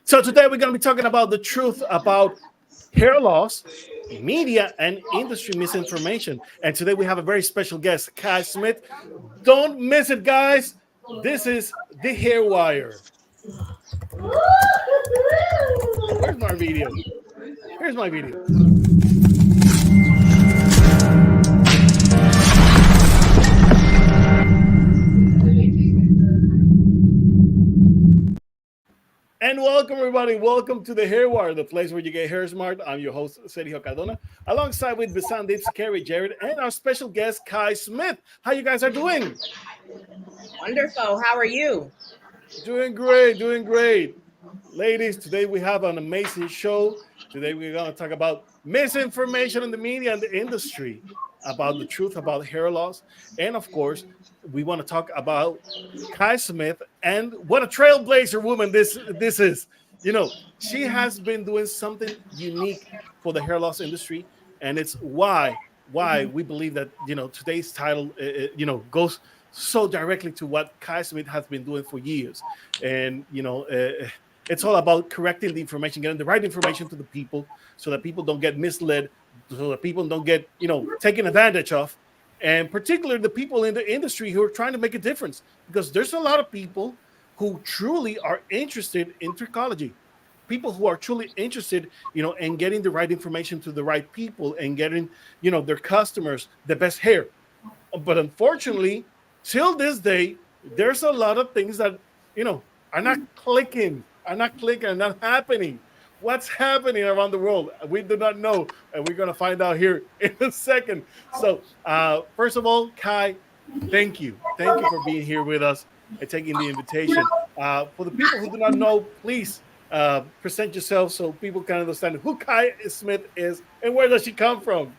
So today we're going to be talking about the truth about hair loss, media, and industry misinformation. And today we have a very special guest, Kai Smith. Don't miss it, guys. This is the Hair Wire. Where's my video? Here's my video. And welcome, everybody. Welcome to the Hair Wire, the place where you get hair smart. I'm your host, Sergio Cardona, alongside with Bisan Sakari, Jared, and our special guest, Kai Smith. How you guys are doing? Wonderful. How are you? Doing great, doing great. Ladies, today we have an amazing show. Today we're going to talk about misinformation in the media and the industry, about the truth about hair loss. And of course, we want to talk about Kai Smith and what a trailblazer woman this is. You know, she has been doing something unique for the hair loss industry, and it's why we believe that today's title goes so directly to what Kai Smith has been doing for years. And it's all about correcting the information, getting the right information to the people so that people don't get misled, so that people don't get taken advantage of, and particularly the people in the industry who are trying to make a difference, because there's a lot of people who truly are interested in trichology, people who are truly interested in getting the right information to the right people and getting their customers the best hair. But unfortunately, till this day, there's a lot of things that are not clicking, are not happening. What's happening around the world? We do not know, and we're gonna find out here in a second. So, first of all, Kai, thank you for being here with us and taking the invitation. For the people who do not know, please present yourself so people can understand who Kai Smith is and where does she come from.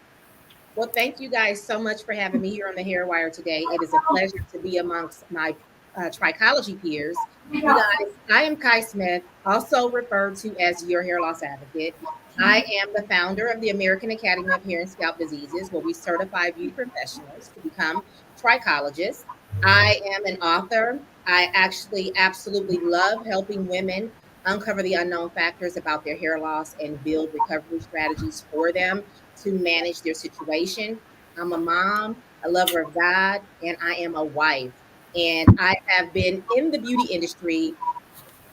Well, thank you guys so much for having me here on the Hair Wire today. It is a pleasure to be amongst my trichology peers. You guys, I am Kai Smith, also referred to as your hair loss advocate. I am the founder of the American Academy of Hair and Scalp Diseases, where we certify beauty professionals to become trichologists. I am an author. I actually absolutely love helping women uncover the unknown factors about their hair loss and build recovery strategies for them to manage their situation. I'm a mom, a lover of God, and I am a wife. And I have been in the beauty industry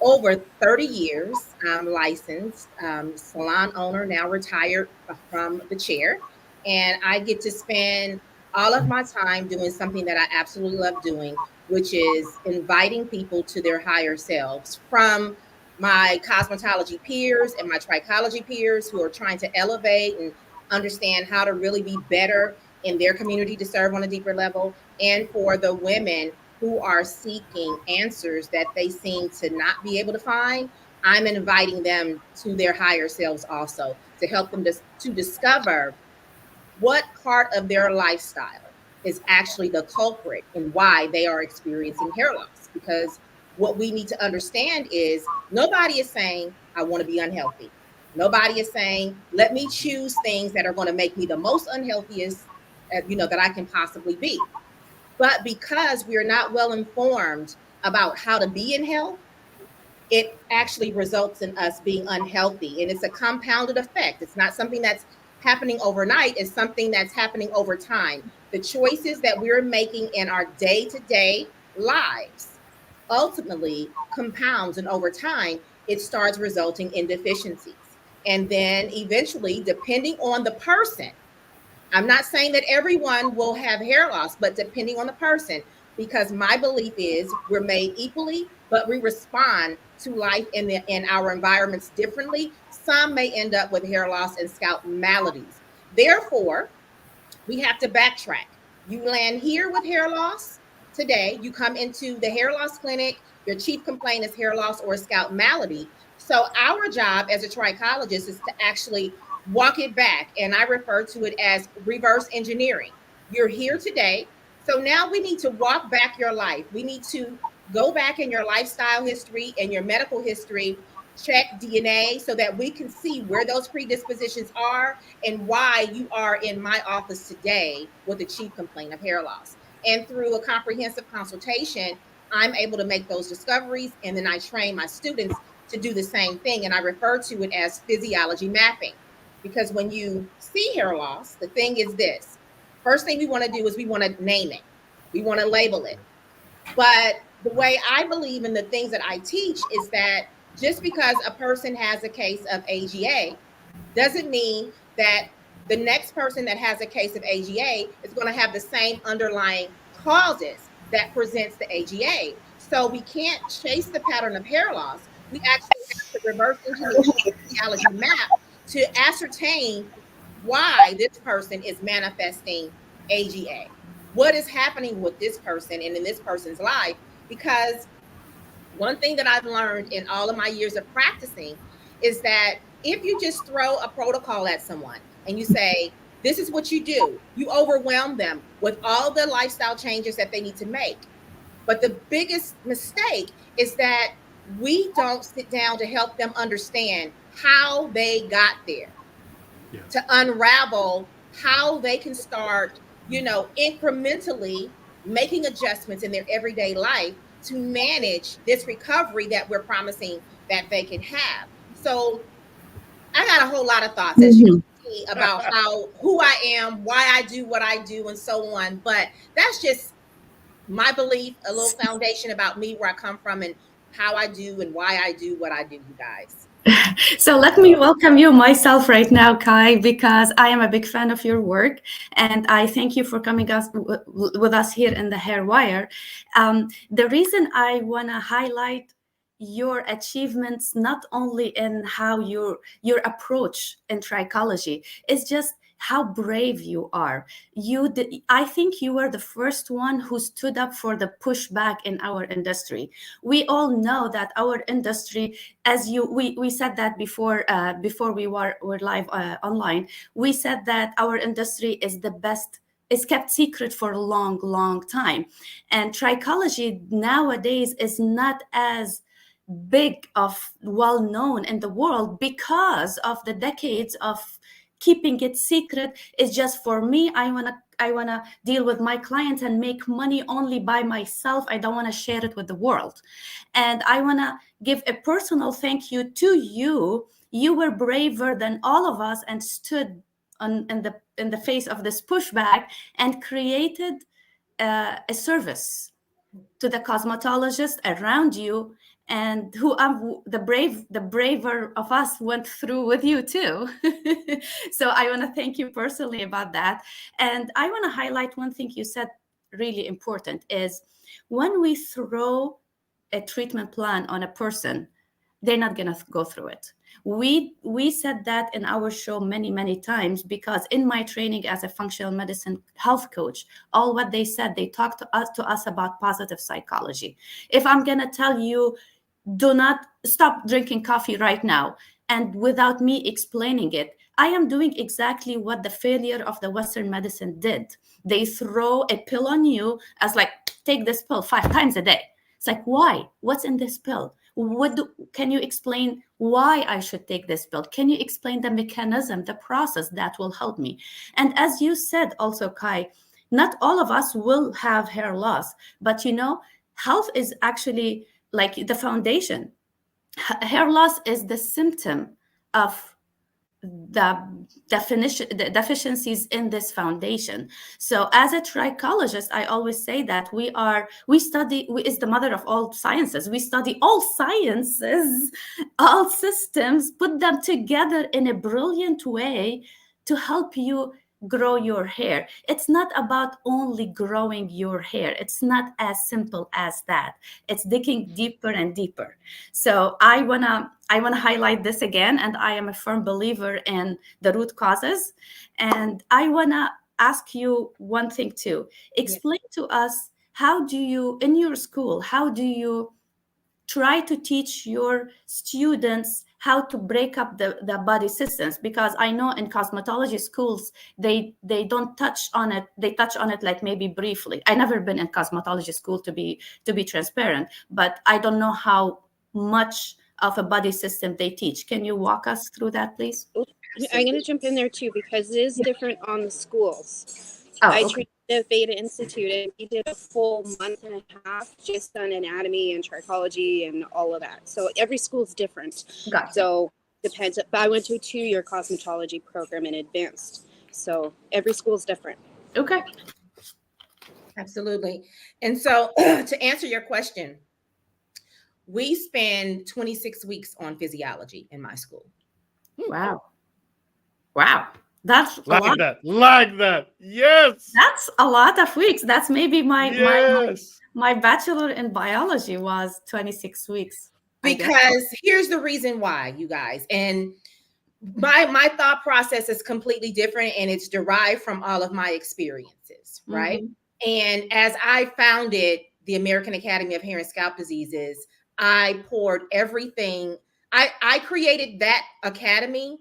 over 30 years. I'm licensed, salon owner, now retired from the chair. And I get to spend all of my time doing something that I absolutely love doing, which is inviting people to their higher selves, from my cosmetology peers and my trichology peers who are trying to elevate and understand how to really be better in their community to serve on a deeper level, and for the women who are seeking answers that they seem to not be able to find. I'm inviting them to their higher selves also, to help them to discover what part of their lifestyle is actually the culprit and why they are experiencing hair loss. Because what we need to understand is nobody is saying, I want to be unhealthy. Nobody is saying, let me choose things that are going to make me the most unhealthiest, that I can possibly be. But because we are not well informed about how to be in health, it actually results in us being unhealthy. And it's a compounded effect. It's not something that's happening overnight, it's something that's happening over time. The choices that we're making in our day to day lives ultimately compounds, and over time, it starts resulting in deficiencies. And then eventually, depending on the person, I'm not saying that everyone will have hair loss, but depending on the person, because my belief is we're made equally, but we respond to life in our environments differently. Some may end up with hair loss and scalp maladies. Therefore, we have to backtrack. You land here with hair loss today, you come into the hair loss clinic, your chief complaint is hair loss or scalp malady. So our job as a trichologist is to actually walk it back. And I refer to it as reverse engineering. You're here today. So now we need to walk back your life. We need to go back in your lifestyle history and your medical history, check DNA so that we can see where those predispositions are and why you are in my office today with a chief complaint of hair loss. And through a comprehensive consultation, I'm able to make those discoveries, and then I train my students to do the same thing. And I refer to it as physiology mapping, because when you see hair loss, the thing is this: first thing we want to do is we want to name it, we want to label it. But the way I believe in the things that I teach is that just because a person has a case of AGA doesn't mean that the next person that has a case of AGA is going to have the same underlying causes that presents the AGA. So we can't chase the pattern of hair loss. We actually have to reverse engineer the physiology map to ascertain why this person is manifesting AGA. What is happening with this person and in this person's life? Because one thing that I've learned in all of my years of practicing is that if you just throw a protocol at someone and you say, this is what you do, you overwhelm them with all the lifestyle changes that they need to make. But the biggest mistake is that we don't sit down to help them understand how they got there, Yeah. to unravel how they can start, incrementally making adjustments in their everyday life to manage this recovery that we're promising that they can have. So I got a whole lot of thoughts, as you can see, about who I am, why I do what I do, and so on. But that's just my belief, a little foundation about me, where I come from, and how I do and why I do what I do, you guys. So let me welcome you myself right now, Kai, because I am a big fan of your work, and I thank you for coming with us here in the Hair Wire. The reason I want to highlight your achievements, not only in how your approach in trichology, is just how brave you are. I think you were the first one who stood up for the pushback in our industry. We all know that our industry, as we said that before we were live online. We said that our industry is the best, is kept secret for a long time, and trichology nowadays is not as big of well known in the world because of the decades of keeping it secret. Is just for me. I wanna deal with my clients and make money only by myself. I don't want to share it with the world. And I want to give a personal thank you to you. You were braver than all of us and stood in the face of this pushback and created a service to the cosmetologists around you, and who the braver of us went through with you too. So I want to thank you personally about that. And I want to highlight one thing you said really important is when we throw a treatment plan on a person, they're not going to go through it. We said that in our show many times, because in my training as a functional medicine health coach, all what they said, they talked to us about positive psychology. If I'm going to tell you, do not stop drinking coffee right now, and without me explaining it, I am doing exactly what the failure of the Western medicine did. They throw a pill on you as like, take this pill 5 times a day. It's like, why? What's in this pill? Can you explain why I should take this pill? Can you explain the mechanism, the process that will help me? And as you said also, Kai, not all of us will have hair loss, but health is actually like the foundation. Hair loss is the symptom of the deficiencies in this foundation. So as a trichologist, I always say that is the mother of all sciences. We study all sciences, all systems, put them together in a brilliant way to help you grow your hair. It's not about only growing your hair. It's not as simple as that. It's digging deeper and deeper. So I wanna highlight this again, and I am a firm believer in the root causes. And I wanna ask you one thing too. Explain to us, in your school, how do you try to teach your students how to break up the body systems? Because I know in cosmetology schools, they don't touch on it. They touch on it like maybe briefly. I never been in cosmetology school, to be transparent, but I don't know how much of a body system they teach. Can you walk us through that, please? I'm going to jump in there too, because it is different on the schools. Oh, I okay. the Veda Institute, and we did a full month and a half just on anatomy and trichology and all of that. So every school's different. Gotcha. So depends. But I went to a 2-year cosmetology program in advanced. So every school's different. Okay. Absolutely. And so to answer your question, we spend 26 weeks on physiology in my school. Wow. Wow. That's like a lot. that, like that. Yes. That's a lot of weeks. That's maybe Yes. my bachelor in biology was 26 weeks. Because here's the reason why, you guys. And my thought process is completely different, and it's derived from all of my experiences, right? And as I founded the American Academy of Hair and Scalp Diseases, I poured everything. I created that academy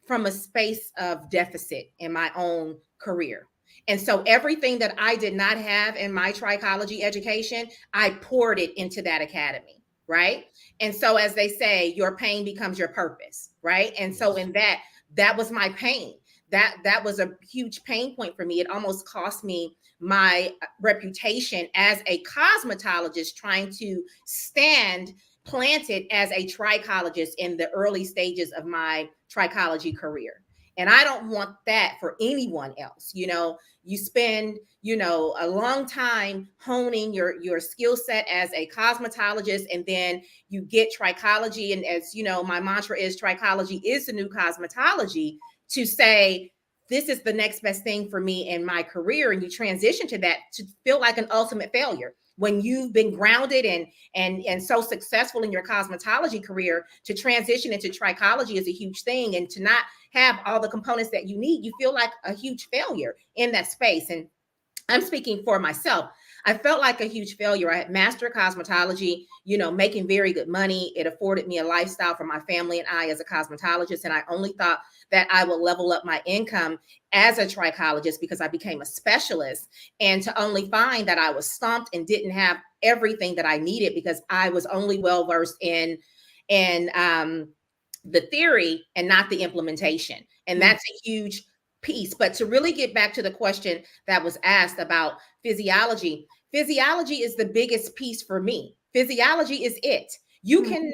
from a space of deficit in my own career. And so everything that I did not have in my trichology education, I poured it into that academy, right? And so as they say, your pain becomes your purpose, right? And so in that was my pain. That was a huge pain point for me. It almost cost me my reputation as a cosmetologist trying to stand planted as a trichologist in the early stages of my trichology career. And I don't want that for anyone else. You know, you spend, a long time honing your skill set as a cosmetologist, and then you get trichology. And as you know, my mantra is trichology is the new cosmetology, to say, this is the next best thing for me in my career. And you transition to that to feel like an ultimate failure. When you've been grounded and so successful in your cosmetology career, to transition into trichology is a huge thing. And to not have all the components that you need, you feel like a huge failure in that space. And I'm speaking for myself. I felt like a huge failure. I had mastered cosmetology, making very good money. It afforded me a lifestyle for my family and I as a cosmetologist. And I only thought that I would level up my income as a trichologist because I became a specialist, and to only find that I was stumped and didn't have everything that I needed because I was only well-versed in the theory and not the implementation. And that's a huge piece. But to really get back to the question that was asked about physiology is the biggest piece for me. Physiology is it. You cannot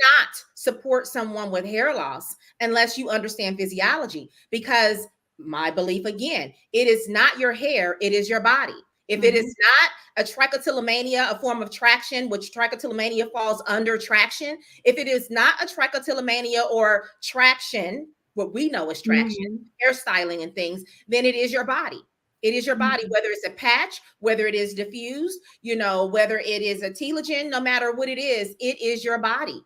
support someone with hair loss unless you understand physiology, because my belief, again, it is not your hair, it is your body. If it is not a trichotillomania, a form of traction, which trichotillomania falls under traction, if it is not a trichotillomania or traction, what we know as traction, hairstyling and things, then it is your body. It is your body, whether it's a patch, whether it is diffused, whether it is a telogen, no matter what it is your body.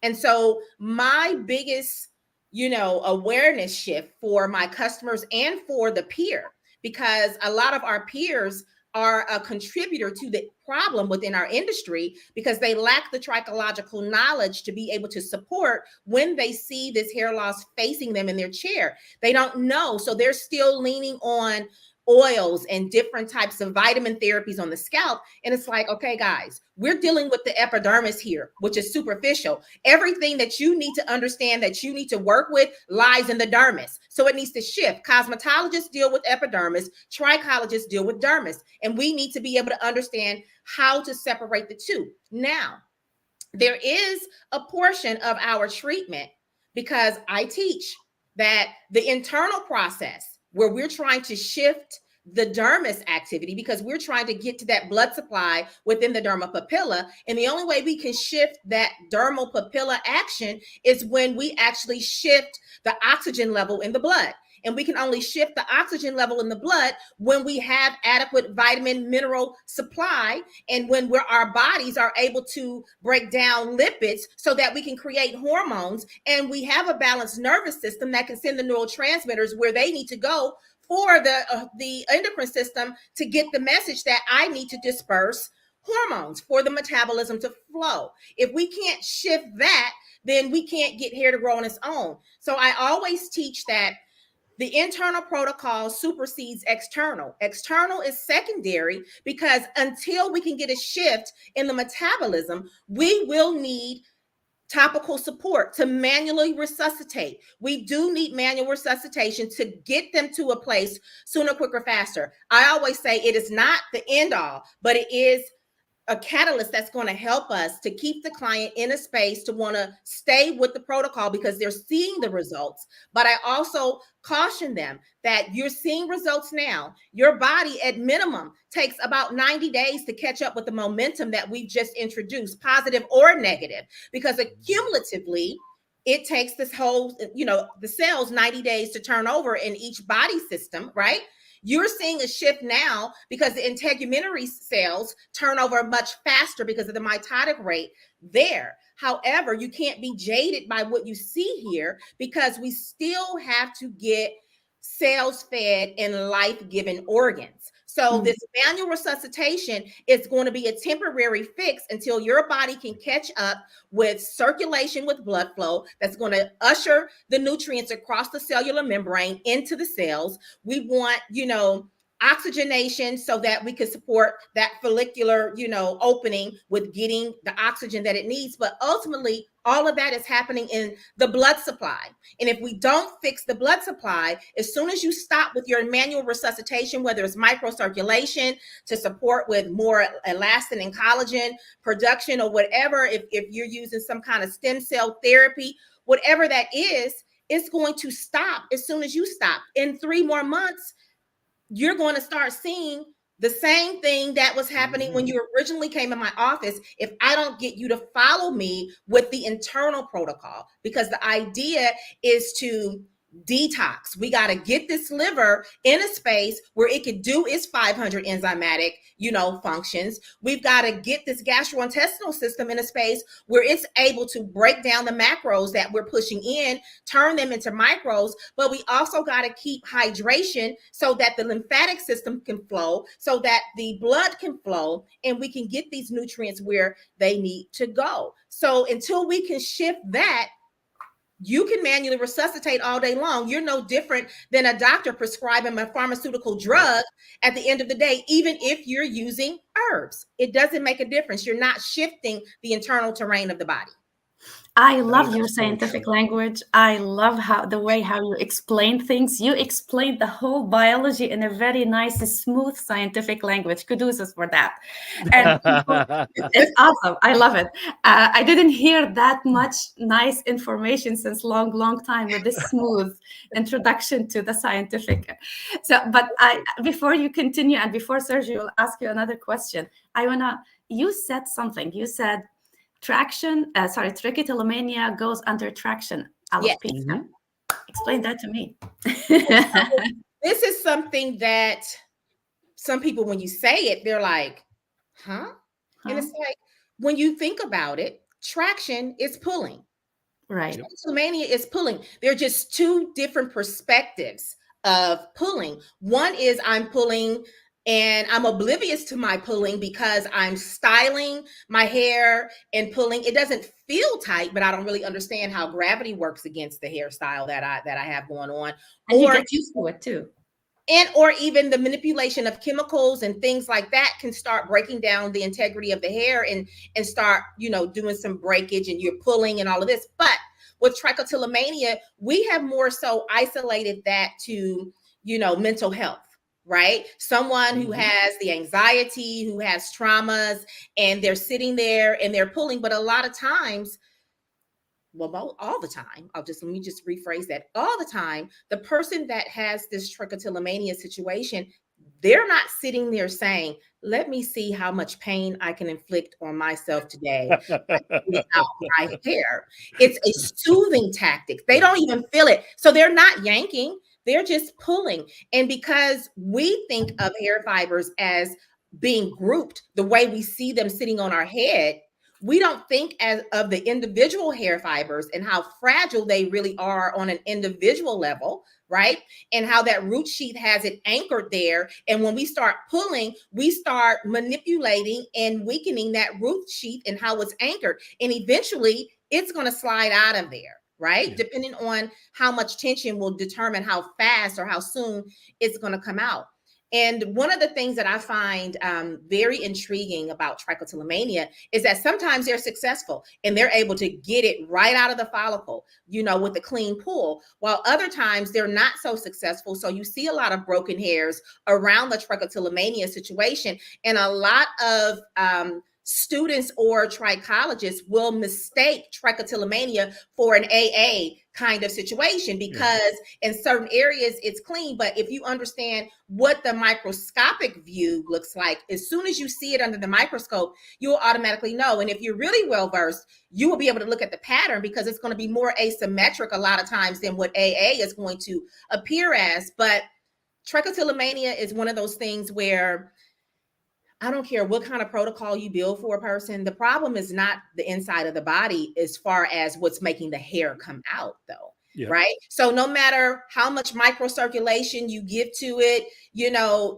And so my biggest, awareness shift for my customers and for the peer, because a lot of our peers are a contributor to the problem within our industry because they lack the trichological knowledge to be able to support when they see this hair loss facing them in their chair. They don't know. So they're still leaning on oils and different types of vitamin therapies on the scalp. And it's like, okay, guys, we're dealing with the epidermis here, which is superficial. Everything that you need to understand that you need to work with lies in the dermis. So it needs to shift. Cosmetologists deal with epidermis, trichologists deal with dermis. And we need to be able to understand how to separate the two. Now, there is a portion of our treatment, because I teach that the internal process where we're trying to shift the dermis activity, because we're trying to get to that blood supply within the dermal papilla. And the only way we can shift that dermal papilla action is when we actually shift the oxygen level in the blood. And we can only shift the oxygen level in the blood when we have adequate vitamin mineral supply, and when our bodies are able to break down lipids so that we can create hormones, and we have a balanced nervous system that can send the neurotransmitters where they need to go for the endocrine system to get the message that I need to disperse hormones for the metabolism to flow. If we can't shift that, then we can't get hair to grow on its own. So I always teach that the internal protocol supersedes external. External is secondary, because until we can get a shift in the metabolism, we will need topical support to manually resuscitate. We do need manual resuscitation to get them to a place sooner, quicker, faster. I always say it is not the end all, but it is a catalyst that's going to help us to keep the client in a space to want to stay with the protocol because they're seeing the results. But I also caution them that you're seeing results now. Your body at minimum takes about 90 days to catch up with the momentum that we've just introduced, positive or negative, because accumulatively it takes this whole, the cells 90 days to turn over in each body system, right? You're seeing a shift now because the integumentary cells turn over much faster because of the mitotic rate there. However, you can't be jaded by what you see here because we still have to get cells fed in life-giving organs. So this manual resuscitation is going to be a temporary fix until your body can catch up with circulation with blood flow that's going to usher the nutrients across the cellular membrane into the cells. We want, oxygenation so that we can support that follicular, opening with getting the oxygen that it needs. But ultimately, all of that is happening in the blood supply. And if we don't fix the blood supply, as soon as you stop with your manual resuscitation, whether it's microcirculation to support with more elastin and collagen production or whatever, if you're using some kind of stem cell therapy, whatever that is, it's going to stop as soon as you stop. In 3 more months, you're going to start seeing the same thing that was happening when you originally came in my office if I don't get you to follow me with the internal protocol, because the idea is to detox. We got to get this liver in a space where it could do its 500 enzymatic, functions. We've got to get this gastrointestinal system in a space where it's able to break down the macros that we're pushing in, turn them into micros, but we also got to keep hydration so that the lymphatic system can flow, so that the blood can flow, and we can get these nutrients where they need to go. So until we can shift that, you can manually resuscitate all day long. You're no different than a doctor prescribing a pharmaceutical drug at the end of the day, even if you're using herbs. It doesn't make a difference. You're not shifting the internal terrain of the body. I love your scientific language. I love the way you explain things. You explained the whole biology in a very nice, smooth scientific language. Kudos for that. And it's awesome. I love it. I didn't hear that much nice information since long time with this smooth introduction to the scientific. So, but before you continue and before Sergio will ask you another question, you said something. You said trichotillomania goes under traction alopecia. Yes. Explain that to me. This is something that some people, when you say it, they're like, huh? And it's like, when you think about it, traction is pulling. Right. Trichotillomania is pulling. They're just 2 different perspectives of pulling. One is I'm pulling and I'm oblivious to my pulling because I'm styling my hair and pulling. It doesn't feel tight, but I don't really understand how gravity works against the hairstyle that I have going on. And you get used to it too. Or even the manipulation of chemicals and things like that can start breaking down the integrity of the hair and start, doing some breakage, and you're pulling and all of this. But with trichotillomania, we have more so isolated that to, mental health. Right? Someone who has the anxiety, who has traumas, and they're sitting there and they're pulling. But a lot of times, well, all the time, let me just rephrase that. All the time, the person that has this trichotillomania situation, they're not sitting there saying, let me see how much pain I can inflict on myself today without my hair. It's a soothing tactic. They don't even feel it. So they're not yanking. They're just pulling. And because we think of hair fibers as being grouped the way we see them sitting on our head, we don't think of the individual hair fibers and how fragile they really are on an individual level, right? And how that root sheath has it anchored there. And when we start pulling, we start manipulating and weakening that root sheath and how it's anchored. And eventually it's going to slide out of there. Right? Yeah. Depending on how much tension will determine how fast or how soon it's going to come out. And one of the things that I find very intriguing about trichotillomania is that sometimes they're successful and they're able to get it right out of the follicle, with a clean pull, while other times they're not so successful. So you see a lot of broken hairs around the trichotillomania situation. And a lot of students or trichologists will mistake trichotillomania for an AA kind of situation because in certain areas it's clean. But if you understand what the microscopic view looks like, as soon as you see it under the microscope, you'll automatically know. And if you're really well versed, you will be able to look at the pattern because it's going to be more asymmetric a lot of times than what AA is going to appear as. But trichotillomania is one of those things where I don't care what kind of protocol you build for a person. The problem is not the inside of the body as far as what's making the hair come out, though. Yeah. Right. So no matter how much microcirculation you give to it,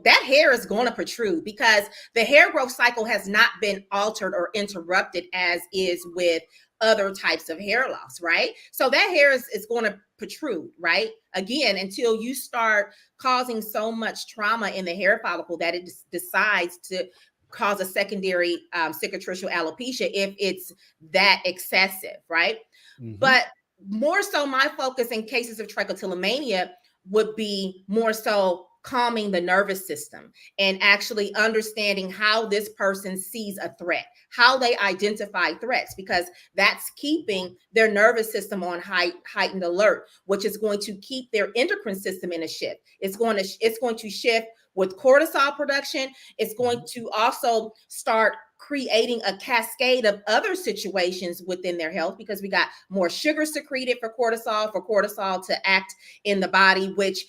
that hair is going to protrude because the hair growth cycle has not been altered or interrupted as is with other types of hair loss. Right. So that hair is going to protrude. Right. Again, until you start causing so much trauma in the hair follicle that it decides to cause a secondary cicatricial alopecia if it's that excessive. Right. Mm-hmm. But more so, my focus in cases of trichotillomania would be more so calming the nervous system and actually understanding how this person sees a threat, how they identify threats, because that's keeping their nervous system on heightened alert, which is going to keep their endocrine system in a shift. It's going to shift with cortisol production. It's going to also start creating a cascade of other situations within their health because we got more sugar secreted for cortisol to act in the body, which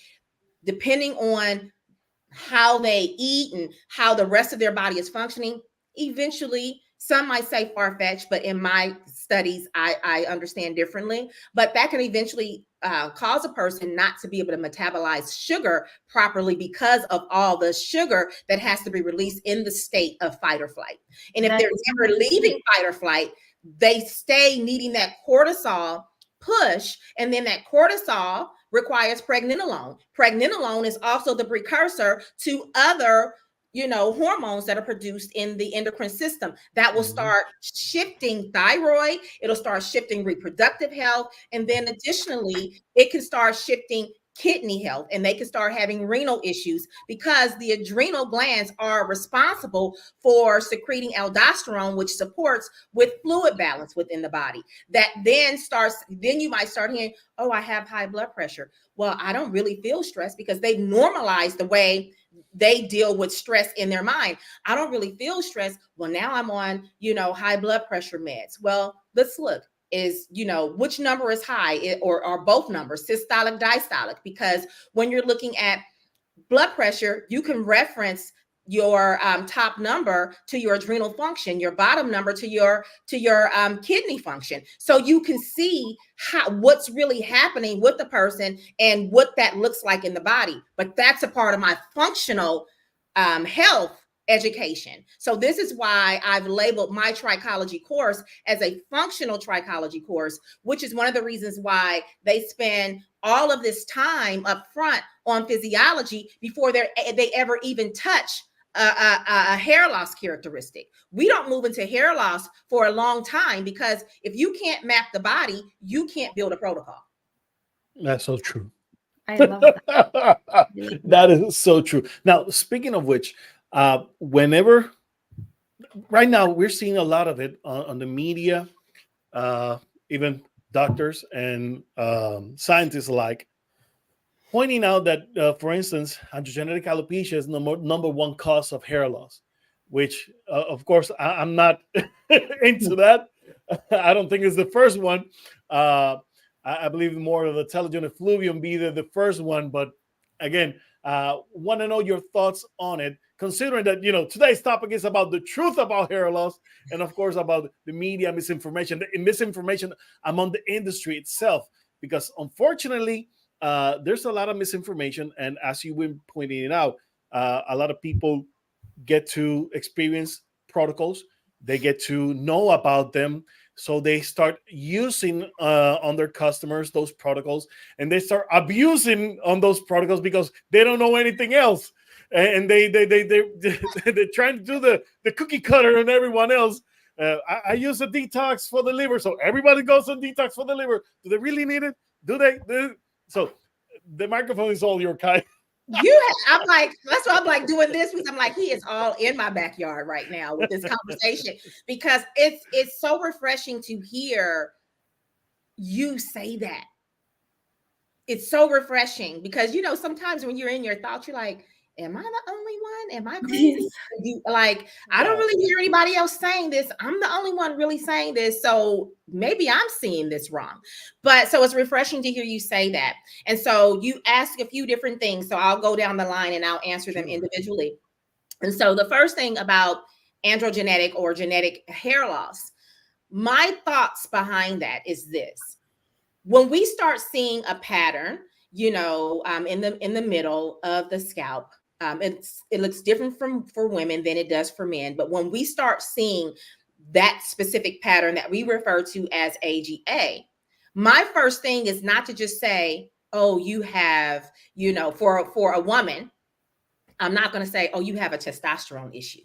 depending on how they eat and how the rest of their body is functioning, eventually, some might say far-fetched, but in my studies, I understand differently. But that can eventually cause a person not to be able to metabolize sugar properly because of all the sugar that has to be released in the state of fight or flight. And if they're never leaving fight or flight, they stay needing that cortisol push, and then that cortisol requires pregnenolone. Pregnenolone is also the precursor to other hormones that are produced in the endocrine system that will start shifting thyroid. It'll start shifting reproductive health. And then additionally, it can start shifting kidney health, and they can start having renal issues because the adrenal glands are responsible for secreting aldosterone, which supports with fluid balance within the body. Then you might start hearing, oh, I have high blood pressure. Well, I don't really feel stressed because they've normalized the way they deal with stress in their mind. I don't really feel stressed. Well, now I'm on, high blood pressure meds. Well, let's look. Is, which number is high or both numbers, systolic, diastolic, because when you're looking at blood pressure, you can reference your top number to your adrenal function, your bottom number to your kidney function. So you can see what's really happening with the person and what that looks like in the body. But that's a part of my functional health education. So this is why I've labeled my trichology course as a functional trichology course, which is one of the reasons why they spend all of this time up front on physiology before they ever even touch a hair loss characteristic. We don't move into hair loss for a long time because if you can't map the body, you can't build a protocol. That's so true. I love that. That is so true. Now, speaking of which, whenever right now we're seeing a lot of it on the media, even doctors and scientists alike, pointing out that, for instance, androgenetic alopecia is number one cause of hair loss, which, of course, I'm not into that. I don't think it's the first one. I believe more of the telogen effluvium be the first one. But again, want to know your thoughts on it, considering that, today's topic is about the truth about hair loss and, of course, about the media misinformation among the industry itself, because unfortunately, there's a lot of misinformation. And as you've been pointing it out, a lot of people get to experience protocols. They get to know about them. So they start using on their customers those protocols, and they start abusing on those protocols because they don't know anything else. and they're trying to do the cookie cutter on everyone else. I use a detox for the liver, so everybody goes on detox for the liver. Do they really need it? Do they? So the microphone is all your, Kai. I'm like, that's why I'm like doing this, because I'm like, he is all in my backyard right now with this conversation, because it's so refreshing to hear you say that. It's so refreshing because, you know, sometimes when you're in your thoughts, you're like, am I the only one? Am I crazy? I don't really hear anybody else saying this. I'm the only one really saying this. So maybe I'm seeing this wrong. But so it's refreshing to hear you say that. And so you ask a few different things. So I'll go down the line and I'll answer them individually. And so the first thing about androgenetic or genetic hair loss, my thoughts behind that is this. When we start seeing a pattern, you know, in the middle of the scalp, it looks different for women than it does for men. But when we start seeing that specific pattern that we refer to as AGA, my first thing is not to just say, oh, you have, you know, for a woman, I'm not going to say, oh, you have a testosterone issue.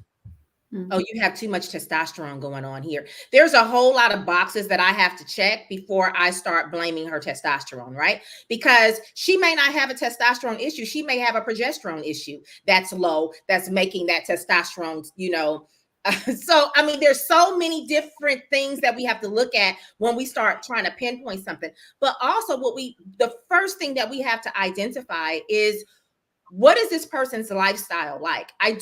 Oh, you have too much testosterone going on here. There's a whole lot of boxes that I have to check before I start blaming her testosterone, right? Because she may not have a testosterone issue. She may have a progesterone issue that's low, that's making that testosterone, you know. So, I mean, there's so many different things that we have to look at when we start trying to pinpoint something. But also the first thing that we have to identify is, what is this person's lifestyle like? I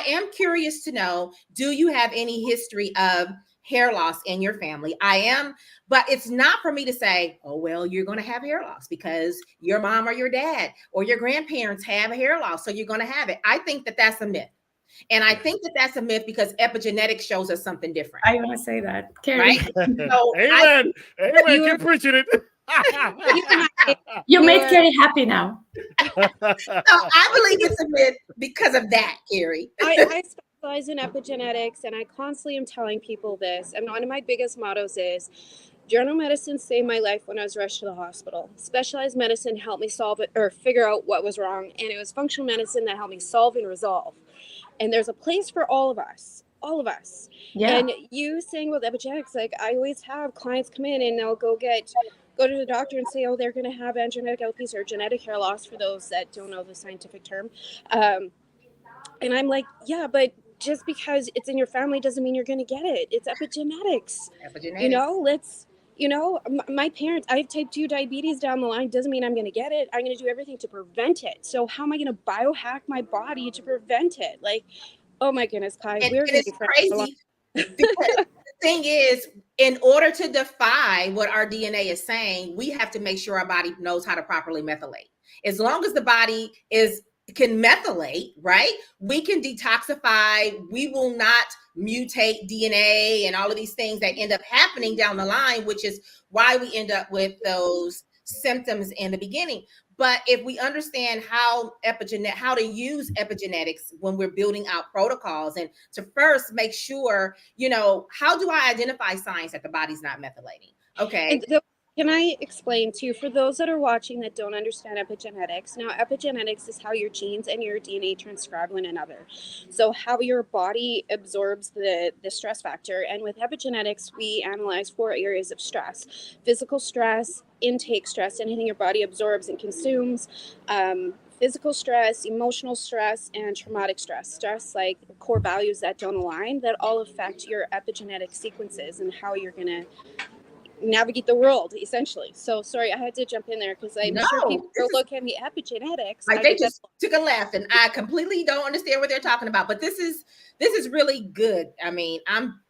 am curious to know, do you have any history of hair loss in your family? I am, but it's not for me to say, oh, well, you're going to have hair loss because your mom or your dad or your grandparents have hair loss, so you're going to have it. I think that that's a myth. And I think that that's a myth because epigenetics shows us something different. I want to say that, Carrie. Right? So Amen. Keep preaching it. You made Carrie happy now. So I believe it's a myth because of that, Carrie. I specialize in epigenetics, and I constantly am telling people this. And one of my biggest mottos is, general medicine saved my life when I was rushed to the hospital. Specialized medicine helped me solve it or figure out what was wrong. And it was functional medicine that helped me solve and resolve. And there's a place for all of us. All of us. Yeah. And you saying with epigenetics, like I always have clients come in and they'll go to the doctor and say, oh, they're going to have androgenetic alopecia or genetic hair loss, for those that don't know the scientific term. And I'm like, yeah, but just because it's in your family doesn't mean you're going to get it. It's epigenetics. You know, my parents, I have type 2 diabetes down the line. Doesn't mean I'm going to get it. I'm going to do everything to prevent it. So how am I going to biohack my body to prevent it? Like, oh my goodness, Kai, we're going to be crazy. Because the thing is, in order to defy what our DNA is saying, we have to make sure our body knows how to properly methylate. As long as the body can methylate, right? We can detoxify. We will not mutate DNA and all of these things that end up happening down the line, which is why we end up with those symptoms in the beginning. But if we understand how to use epigenetics when we're building out protocols, and to first make sure, you know, how do I identify signs that the body's not methylating? Okay. Can I explain too, for those that are watching that don't understand epigenetics? Now, epigenetics is how your genes and your DNA transcribe one another. So how your body absorbs the stress factor. And with epigenetics, we analyze 4 areas of stress: physical stress, intake stress, anything your body absorbs and consumes, physical stress, emotional stress, and traumatic stress. Stress like core values that don't align, that all affect your epigenetic sequences and how you're going to navigate the world, essentially. So sorry, I had to jump in there because I'm sure people look at me epigenetics. Like they just took a left, and I completely don't understand what they're talking about. But this is really good. I mean,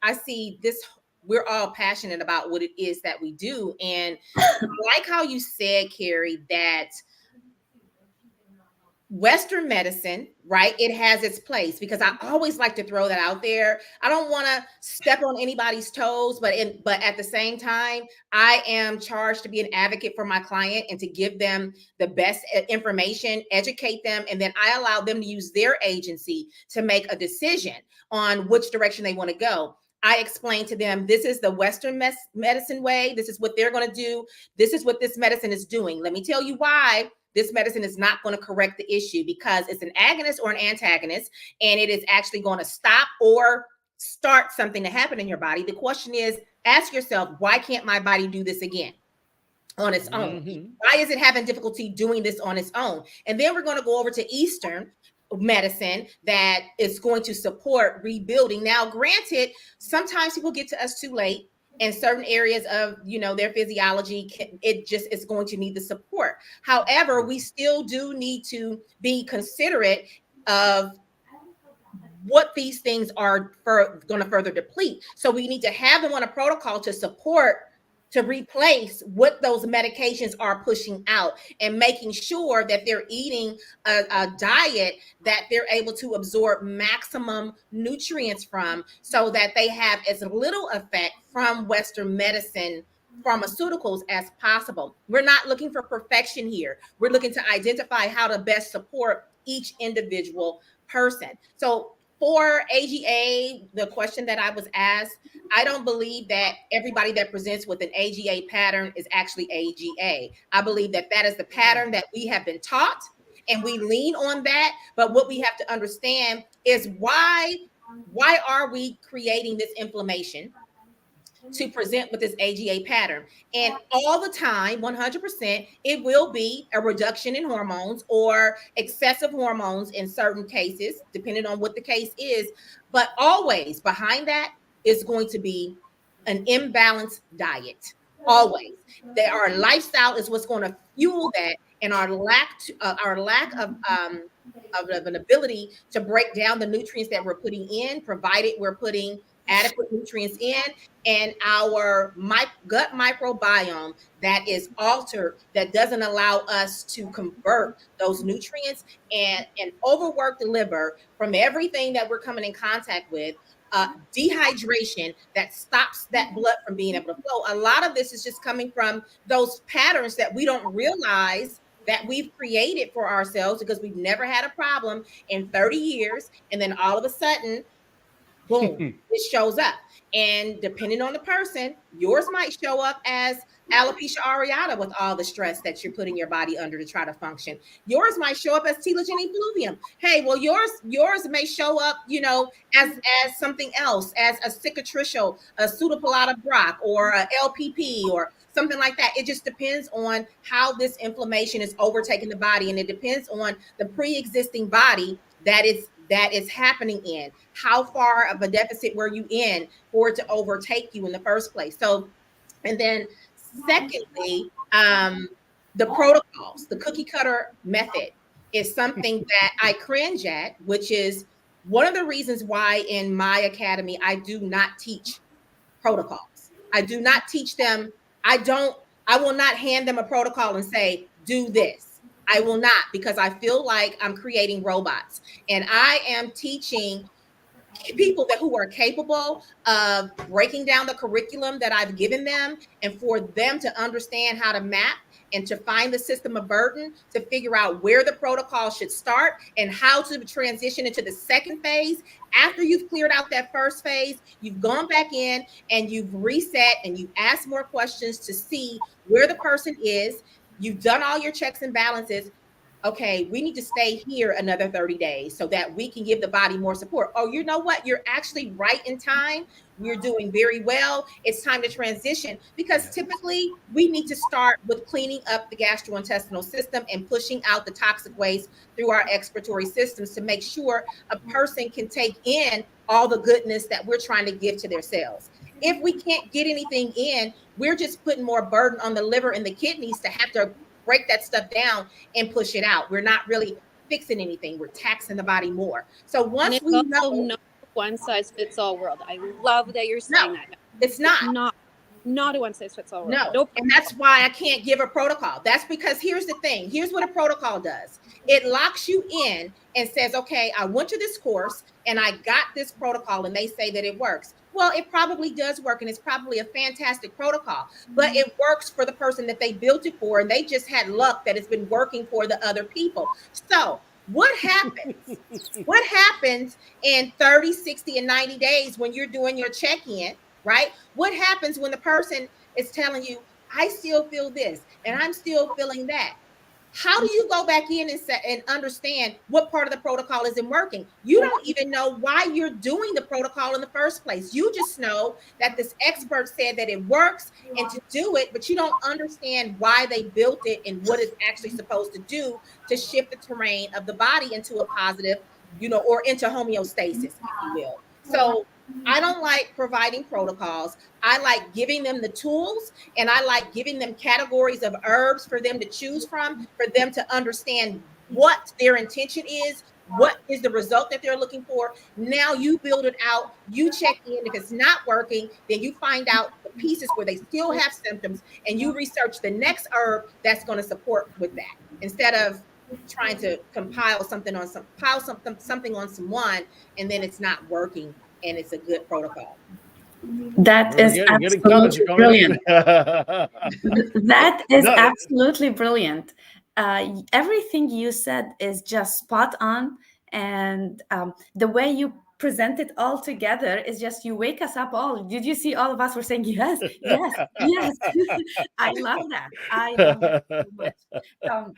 I see this. We're all passionate about what it is that we do, and I like how you said, Carrie, that Western medicine, right? It has its place, because I always like to throw that out there. I don't want to step on anybody's toes, but at the same time, I am charged to be an advocate for my client and to give them the best information, educate them, and then I allow them to use their agency to make a decision on which direction they want to go. I explain to them, this is the Western medicine way. This is what they're going to do. This is what this medicine is doing. Let me tell you why this medicine is not going to correct the issue, because it's an agonist or an antagonist, and it is actually going to stop or start something to happen in your body. The question is, ask yourself, why can't my body do this again on its own? Why is it having difficulty doing this on its own? And then we're going to go over to Eastern medicine that is going to support rebuilding. Now, granted, sometimes people get to us too late in certain areas of, their physiology. It just is going to need the support. However, we still do need to be considerate of what these things are going to further deplete. So we need to have them on a protocol to support, to replace what those medications are pushing out, and making sure that they're eating a diet that they're able to absorb maximum nutrients from, so that they have as little effect from Western medicine pharmaceuticals as possible. We're not looking for perfection here. We're looking to identify how to best support each individual person. So for AGA, the question that I was asked, I don't believe that everybody that presents with an AGA pattern is actually AGA. I believe that that is the pattern that we have been taught, and we lean on that. But what we have to understand is why are we creating this inflammation to present with this AGA pattern? And all the time, 100%, it will be a reduction in hormones or excessive hormones in certain cases, depending on what the case is. But always behind that is going to be an imbalanced diet. Always. Our lifestyle is what's going to fuel that, and our lack of an ability to break down the nutrients that we're putting in, provided we're putting adequate nutrients in, and our gut microbiome that is altered, that doesn't allow us to convert those nutrients, and overwork the liver from everything that we're coming in contact with. Dehydration that stops that blood from being able to flow. A lot of this is just coming from those patterns that we don't realize that we've created for ourselves, because we've never had a problem in 30 years. And then all of a sudden, boom, it shows up. And depending on the person, yours might show up as alopecia areata with all the stress that you're putting your body under to try to function. Yours might show up as telogen effluvium. Hey, well, yours may show up, as something else, as a cicatricial, a pseudopelata Brock, or a LPP, or something like that. It just depends on how this inflammation is overtaking the body, and it depends on the pre-existing body that is happening in. How far of a deficit were you in for it to overtake you in the first place? So, and then secondly, the protocols, the cookie cutter method is something that I cringe at, which is one of the reasons why in my academy, I do not teach protocols. I do not teach them. I will not hand them a protocol and say, do this. I will not, because I feel like I'm creating robots, and I am teaching people who are capable of breaking down the curriculum that I've given them, and for them to understand how to map and to find the system of burden, to figure out where the protocol should start and how to transition into the second phase. After you've cleared out that first phase, you've gone back in and you've reset and you've asked more questions to see where the person is. You've done all your checks and balances. Okay, we need to stay here another 30 days so that we can give the body more support. Oh, you know what? You're actually right in time. We're doing very well. It's time to transition, because typically we need to start with cleaning up the gastrointestinal system and pushing out the toxic waste through our excretory systems to make sure a person can take in all the goodness that we're trying to give to their cells. If we can't get anything in, we're just putting more burden on the liver and the kidneys to have to break that stuff down and push it out. We're not really fixing anything. We're taxing the body more. So once we know, not one size fits all world. I love that you're saying that. It's not a one size fits all world. No. Nope. And that's why I can't give a protocol. That's because here's the thing. Here's what a protocol does. It locks you in and says, okay, I went to this course and I got this protocol, and they say that it works. Well, it probably does work, and it's probably a fantastic protocol, but it works for the person that they built it for, and they just had luck that it's been working for the other people. So What happens? What happens in 30, 60, and 90 days when you're doing your check-in, right? What happens when the person is telling you, I still feel this and I'm still feeling that? How do you go back in and set and understand what part of the protocol isn't working? You don't even know why you're doing the protocol in the first place. You just know that this expert said that it works and to do it, but you don't understand why they built it and what it's actually supposed to do to shift the terrain of the body into a positive, or into homeostasis, if you will. So I don't like providing protocols. I like giving them the tools, and I like giving them categories of herbs for them to choose from, for them to understand what their intention is, what is the result that they're looking for. Now you build it out, you check in. If it's not working, then you find out the pieces where they still have symptoms, and you research the next herb that's going to support with that, instead of trying to compile something on something on someone, and then it's not working and it's a good protocol. That is absolutely brilliant. That is absolutely brilliant. Everything you said is just spot on. And the way you present it all together is just, you wake us up all. Did you see all of us were saying, yes, yes, yes. I love that. I love that so much.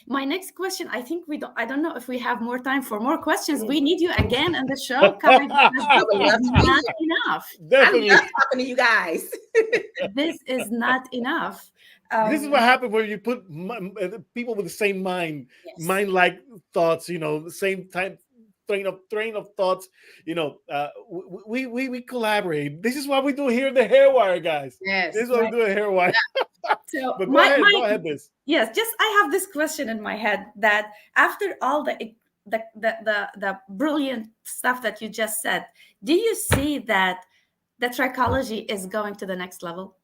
My next question, I don't know if we have more time for more questions. We need you again on the show, Kai, because this is not enough. Definitely. I love talking to you guys. This is not enough. This is what happens when you put people with the same mind-like thoughts, the same time train of thoughts. We collaborate. This is what we do here at the Hairwire, guys. Yes, this is what we do at Hairwire. So but go ahead, Biz. Yes, just I have this question in my head that after all the brilliant stuff that you just said, do you see that the trichology is going to the next level?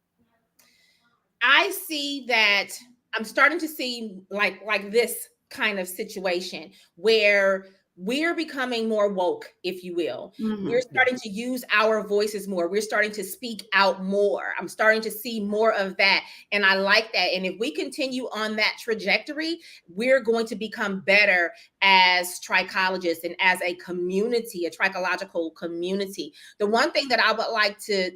I see that I'm starting to see like this kind of situation where we're becoming more woke, if you will. Mm-hmm. We're starting to use our voices more. We're starting to speak out more. I'm starting to see more of that. And I like that. And if we continue on that trajectory, we're going to become better as trichologists and as a community, a trichological community. The one thing that I would like to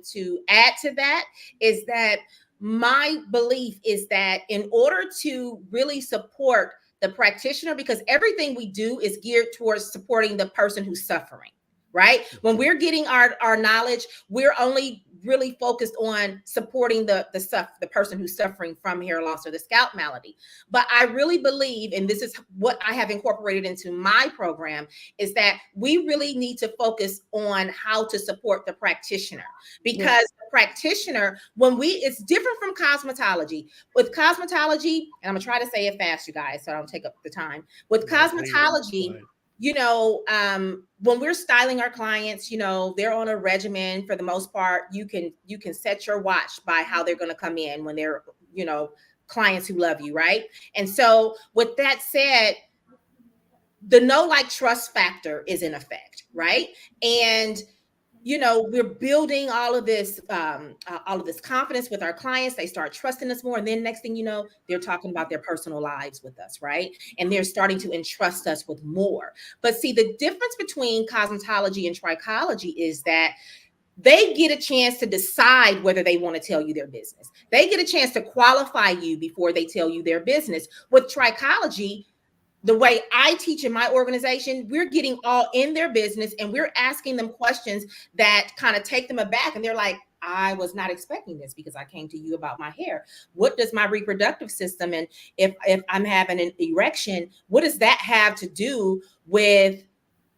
add to that is that my belief is that in order to really support the practitioner, because everything we do is geared towards supporting the person who's suffering, right? When we're getting our knowledge, we're only really focused on supporting the person who's suffering from hair loss or the scalp malady. But I really believe, and this is what I have incorporated into my program, is that we really need to focus on how to support the practitioner, because the practitioner, it's different from cosmetology. With cosmetology, and I'm gonna try to say it fast, you guys, so I don't take up the time. With cosmetology, when we're styling our clients, they're on a regimen for the most part. You can set your watch by how they're going to come in when they're, clients who love you, right? And so with that said, the know, like, trust factor is in effect, right? And we're building all of this confidence with our clients. They start trusting us more. And then next thing you know, they're talking about their personal lives with us, right? And they're starting to entrust us with more. But see, the difference between cosmetology and trichology is that they get a chance to decide whether they want to tell you their business. They get a chance to qualify you before they tell you their business. With trichology, the way I teach in my organization, we're getting all in their business and we're asking them questions that kind of take them aback. And they're like, I was not expecting this because I came to you about my hair. What does my reproductive system, and if I'm having an erection, what does that have to do with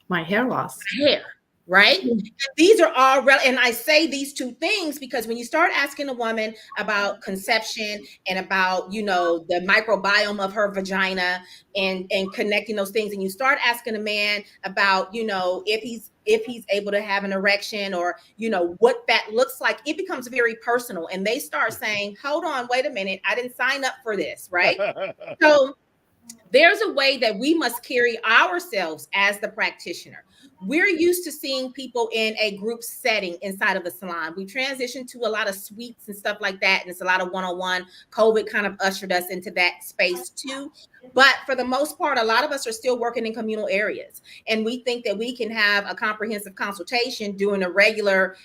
my hair loss? Hair. Right? Mm-hmm. These are all and I say these two things because when you start asking a woman about conception and about, the microbiome of her vagina and connecting those things, and you start asking a man about, if he's able to have an erection or, what that looks like, it becomes very personal. And they start saying, hold on, wait a minute, I didn't sign up for this, right? So There's a way that we must carry ourselves as the practitioner. We're used to seeing people in a group setting inside of the salon. We transitioned to a lot of suites and stuff like that, and it's a lot of one-on-one. COVID kind of ushered us into that space too. But for the most part, a lot of us are still working in communal areas, and we think that we can have a comprehensive consultation during a regular,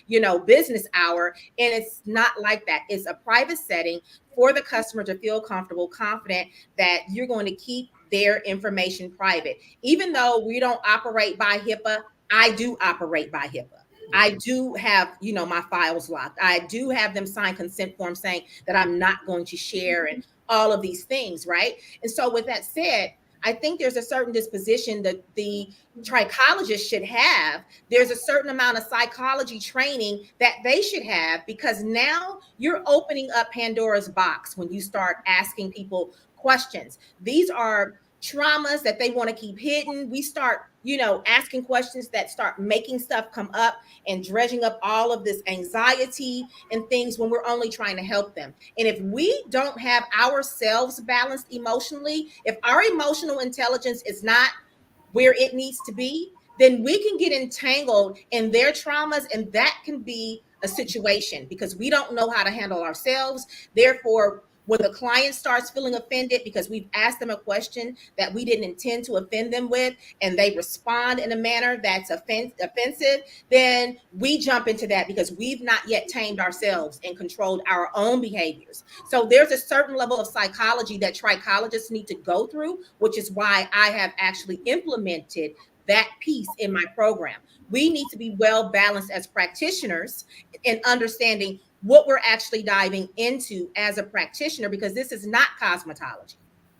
business hour, and it's not like that. It's a private setting for the customer to feel comfortable, confident that you're going to keep their information private. Even though we don't operate by HIPAA, I do operate by HIPAA. I do have, my files locked. I do have them sign consent forms saying that I'm not going to share and all of these things, right? And so with that said, I think there's a certain disposition that the trichologist should have. There's a certain amount of psychology training that they should have, because now you're opening up Pandora's box when you start asking people questions. These are traumas that they want to keep hidden. We start, asking questions that start making stuff come up and dredging up all of this anxiety and things when we're only trying to help them. And if we don't have ourselves balanced emotionally, if our emotional intelligence is not where it needs to be, then we can get entangled in their traumas, and that can be a situation because we don't know how to handle ourselves. Therefore, when the client starts feeling offended because we've asked them a question that we didn't intend to offend them with, and they respond in a manner that's offensive, then we jump into that because we've not yet tamed ourselves and controlled our own behaviors. So there's a certain level of psychology that trichologists need to go through, which is why I have actually implemented that piece in my program. We need to be well balanced as practitioners in understanding what we're actually diving into as a practitioner, because this is not cosmetology.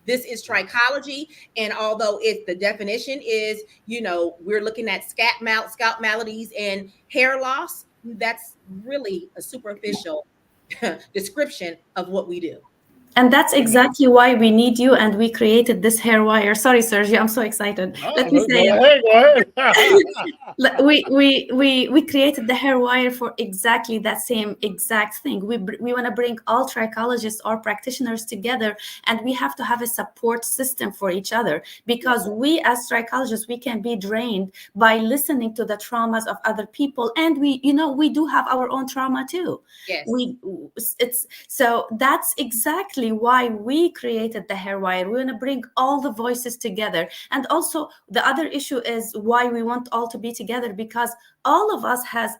This is trichology. And although the definition is, we're looking at scalp maladies and hair loss, that's really a superficial description of what we do. And that's exactly why we need you, and we created this hair wire. Sorry, Sergio, I'm so excited. Let me say it. Go ahead. We created the hair wire for exactly that same exact thing. We want to bring all trichologists or practitioners together, and we have to have a support system for each other, because we as trichologists, we can be drained by listening to the traumas of other people, and we do have our own trauma too. Yes. So that's exactly why we created the hair wire. We want to bring all the voices together. And also the other issue is why we want all to be together, because all of us has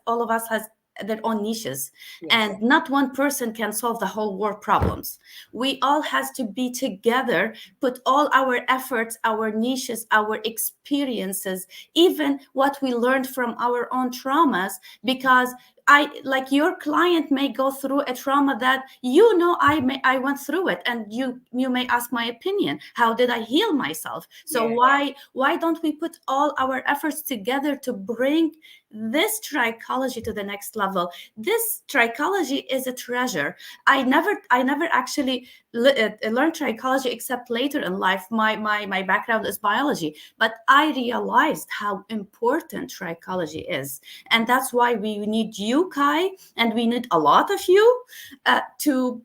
their own niches. Yes. And not one person can solve the whole world problems. We all has to be together, put all our efforts, our niches, our experiences, even what we learned from our own traumas, because like your client may go through a trauma that I went through it, and you may ask my opinion. How did I heal myself? So why don't we put all our efforts together to bring this trichology to the next level? This trichology is a treasure. I never actually learned trichology except later in life. My background is biology, but I realized how important trichology is, and that's why we need you, Kai, and we need a lot of you to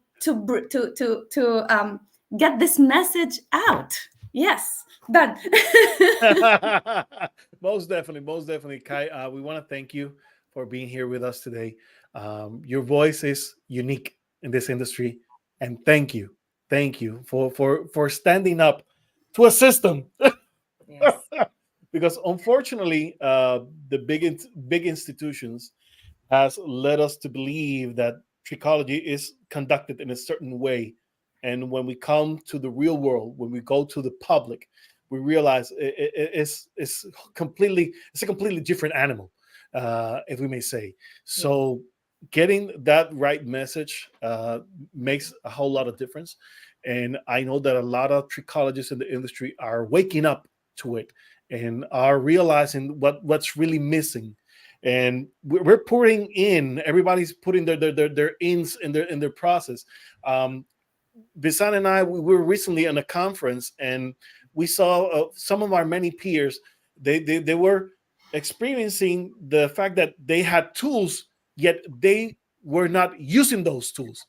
get this message out. Yes, done. Most definitely, Kai. We want to thank you for being here with us today. Your voice is unique in this industry, and thank you for standing up to a system. Yes. Because unfortunately, the big institutions has led us to believe that trichology is conducted in a certain way, and when we come to the real world, when we go to the public, we realize it's a completely different animal, if we may say. So getting that right message makes a whole lot of difference, and I know that a lot of trichologists in the industry are waking up to it and are realizing what's really missing. And we're putting in, everybody's putting their ins in their process. Bisan and I, we were recently in a conference, and we saw some of our many peers. They were experiencing the fact that they had tools, yet they were not using those tools.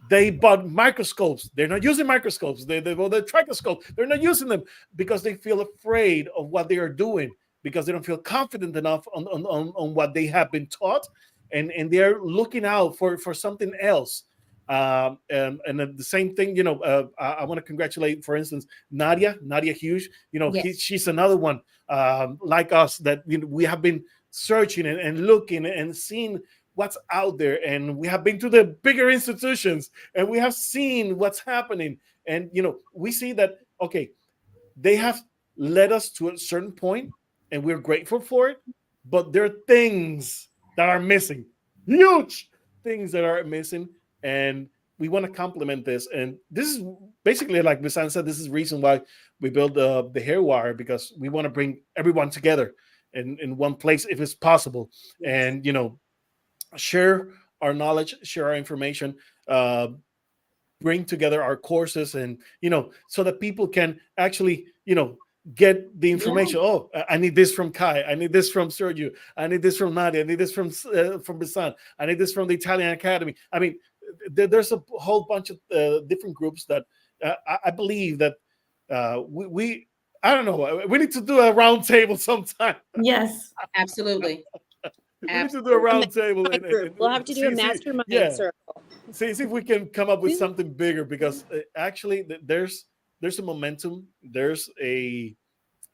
They bought microscopes. They're not using microscopes. They bought the trichoscope. They're not using them because they feel afraid of what they are doing, because they don't feel confident enough on what they have been taught, and they're looking out for something else. And the same thing, I want to congratulate, for instance, Nadia Hughes. Yes. She's another one like us that we have been searching and looking and seeing what's out there, and we have been to the bigger institutions and we have seen what's happening, and we see that, okay, they have led us to a certain point and we're grateful for it, but there are things that are missing, huge things that are missing, and we want to complement this. And this is basically, like Misan said, this is the reason why we built the hair wire, because we want to bring everyone together in one place if it's possible. Yes. And share our knowledge, share our information, bring together our courses, and so that people can actually get the information. Yeah. Oh, I need this from Kai, I need this from Sergio, I need this from Nadia, I need this from Bisan, I need this from the Italian Academy. I mean, there's a whole bunch of different groups that I believe that we I don't know, we need to do a round table sometime. Yes. Absolutely. We need to do a round table. We'll have to do a mastermind circle. See if we can come up with something bigger, because actually there's a momentum. There's a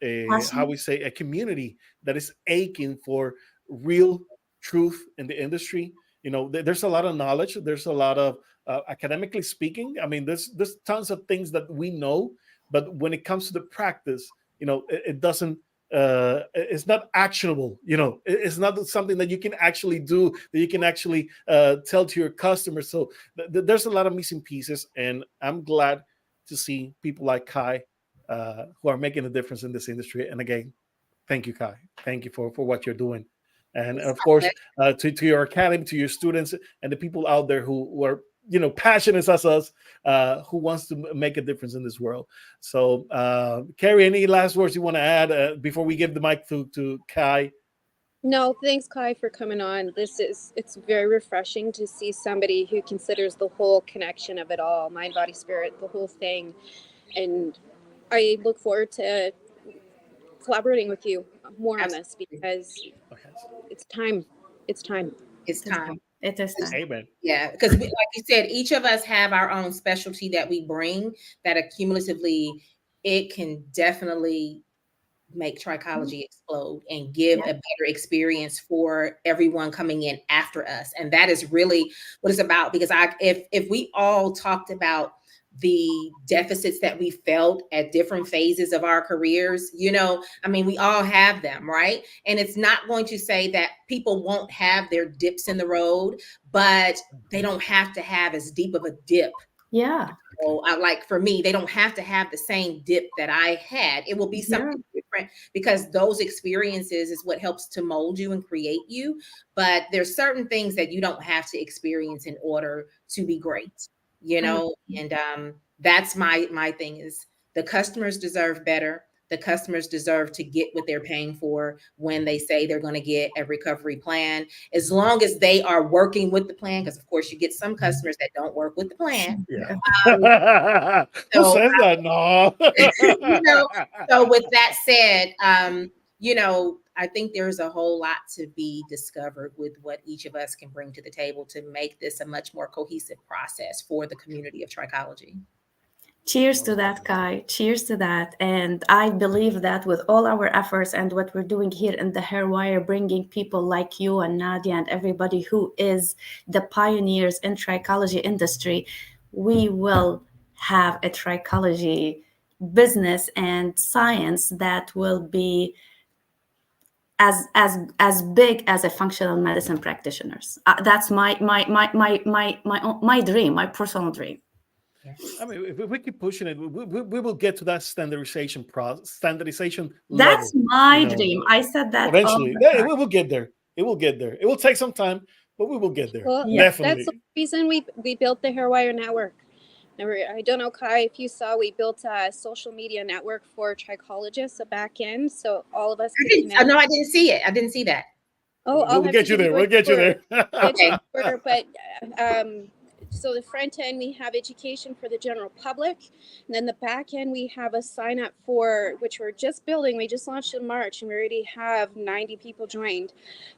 Awesome. how we say, a community that is aching for real truth in the industry. There's a lot of knowledge. There's a lot of academically speaking. I mean, there's tons of things that we know, but when it comes to the practice, it doesn't. It's not actionable. It's not something that you can actually do, that you can actually tell to your customers. So there's a lot of missing pieces, and I'm glad to see people like Kai who are making a difference in this industry. And again, thank you, Kai. Thank you for what you're doing. And of course, to your academy, to your students, and the people out there who are passionate as us, who wants to make a difference in this world. So, Carrie, any last words you want to add before we give the mic to Kai? No, thanks, Kai, for coming on. It's very refreshing to see somebody who considers the whole connection of it all, mind, body, spirit, the whole thing. And I look forward to collaborating with you more on this, because it's time. It's time. It's time. It is time. Amen. Yeah, because like you said, each of us have our own specialty that we bring, that accumulatively it can definitely make trichology explode and give a better experience for everyone coming in after us. And that is really what it's about, because if we all talked about the deficits that we felt at different phases of our careers, I mean, we all have them, right? And it's not going to say that people won't have their dips in the road, but they don't have to have as deep of a dip. Yeah. So, like for me, they don't have to have the same dip that I had. It will be something different, because those experiences is what helps to mold you and create you. But there's certain things that you don't have to experience in order to be great. And that's my thing is the customers deserve better. The customers deserve to get what they're paying for when they say they're going to get a recovery plan, as long as they are working with the plan. Because of course you get some customers that don't work with the plan. Yeah. Who says that? No. So with that said, I think there's a whole lot to be discovered with what each of us can bring to the table to make this a much more cohesive process for the community of trichology. Cheers to that, Kai. Cheers to that. And I believe that with all our efforts and what we're doing here in the Hair Wire, bringing people like you and Nadia and everybody who is the pioneers in trichology industry, we will have a trichology business and science that will be as big as a functional medicine practitioners. That's my dream, my personal dream. I mean, if we keep pushing it, we will get to that standardization That's level. my dream. I said that eventually. We will get there. It will get there. It will take some time, but we will get there. Well, definitely. That's the reason we built the Hair Wire Network. I don't know, Kai, if you saw, we built a social media network for trichologists, a back end, so all of us can connect. No, I didn't see it. I didn't see that. Oh, we'll get you there. We'll get you there. Okay. But So the front end, we have education for the general public. And then the back end, we have a sign up for, which we're just building. We just launched in March and we already have 90 people joined.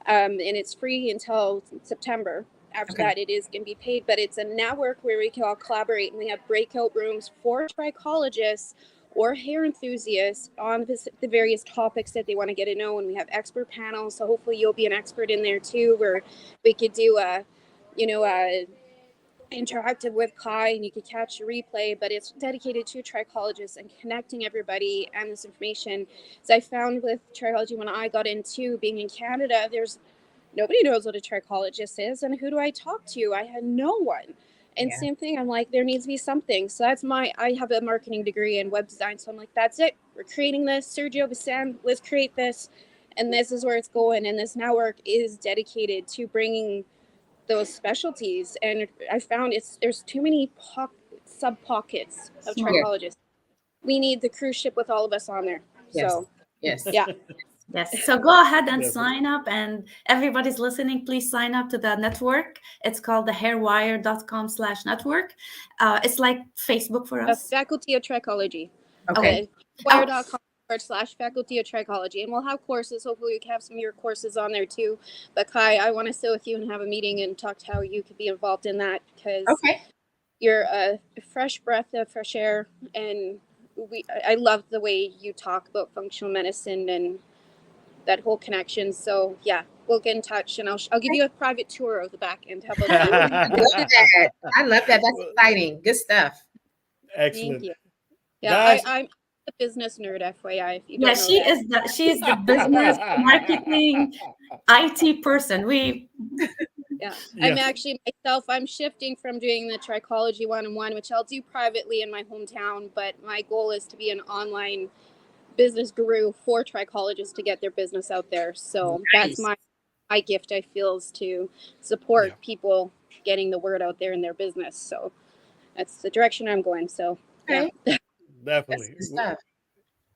And it's free until September. After that, it is going to be paid, but it's a network where we can all collaborate, and we have breakout rooms for trichologists or hair enthusiasts on the various topics that they want to get to know. And we have expert panels, so hopefully you'll be an expert in there too, where we could do a interactive with Kai, and you could catch a replay, but it's dedicated to trichologists and connecting everybody and this information. So I found with trichology, when I got into being in Canada, nobody knows what a trichologist is, and who do I talk to? I had no one. And same thing, I'm like, there needs to be something. So I have a marketing degree in web design, so I'm like, that's it. We're creating this. Sergio Bassam, let's create this. And this is where it's going. And this network is dedicated to bringing those specialties. And I found there's too many sub pockets of trichologists. We need the cruise ship with all of us on there. So yes. Yes. So go ahead and sign up, and everybody's listening, please sign up to the network. It's called the hairwire.com/network. It's like Facebook for us. Faculty of Trichology. Okay. Hairwire.com/faculty of Trichology. And we'll have courses. Hopefully we can have some of your courses on there too. But Kai, I want to sit with you and have a meeting and talk to how you could be involved in that, because you're a fresh breath of fresh air. And I love the way you talk about functional medicine and that whole connection. So yeah, we'll get in touch, and I'll give you a private tour of the back end. How about that? I love that. That's exciting. Good stuff. Excellent. Thank you. Yeah, I'm a business nerd, FYI. If you don't know she is the business marketing IT person. I'm actually myself. I'm shifting from doing the Trichology 1-on-1, which I'll do privately in my hometown, but my goal is to be an online business guru for trichologists to get their business out there. So that's my gift, I feel, is to support people getting the word out there in their business. So that's the direction I'm going. So definitely.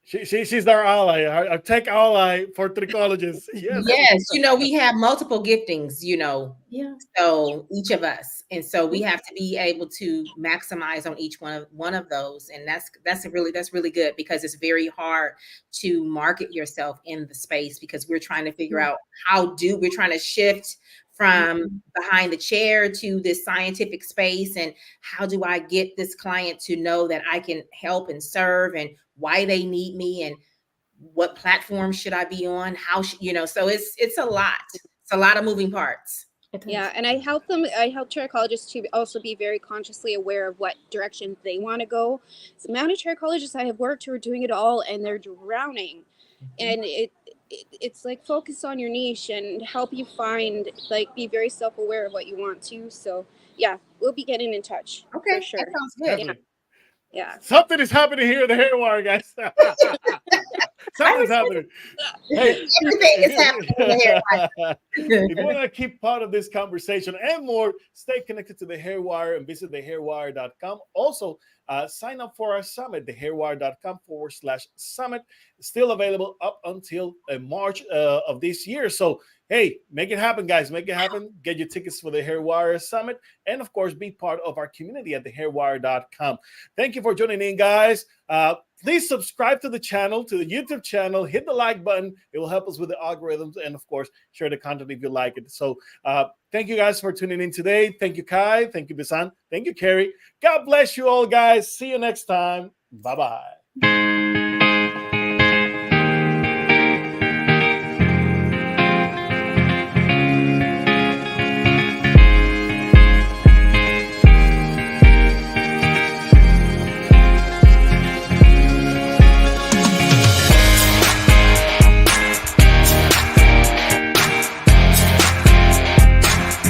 She's our ally, our tech ally for trichologists. Yes, we have multiple giftings, so each of us, and so we have to be able to maximize on each one of those, and that's really good, because it's very hard to market yourself in the space, because we're trying to figure out we're trying to shift from behind the chair to this scientific space, and how do I get this client to know that I can help and serve, and why they need me, and what platform should I be on? How so it's a lot. It's a lot of moving parts. Yeah, and I help trichologists to also be very consciously aware of what direction they want to go. The amount of trichologists I have worked who are doing it all, and they're drowning. And it's like, focus on your niche and help you find, like, be very self-aware of what you want to. So yeah, we'll be getting in touch. Okay, for sure. that sounds good. Yeah. Something is happening here at the Hairwire, guys. Something's happening. Hey, everything is happening in the Hairwire. If you want to keep part of this conversation and more, stay connected to the Hairwire and visit thehairwire.com. Also, sign up for our summit, thehairwire.com/summit. Still available up until March of this year. So, hey, make it happen, guys. Make it happen. Get your tickets for the Hairwire Summit. And, of course, be part of our community at thehairwire.com. Thank you for joining in, guys. Please subscribe to the channel, to the YouTube channel. Hit the like button. It will help us with the algorithms. And, of course, share the content if you like it. So, thank you, guys, for tuning in today. Thank you, Kai. Thank you, Bisan. Thank you, Carrie. God bless you all, guys. See you next time. Bye-bye.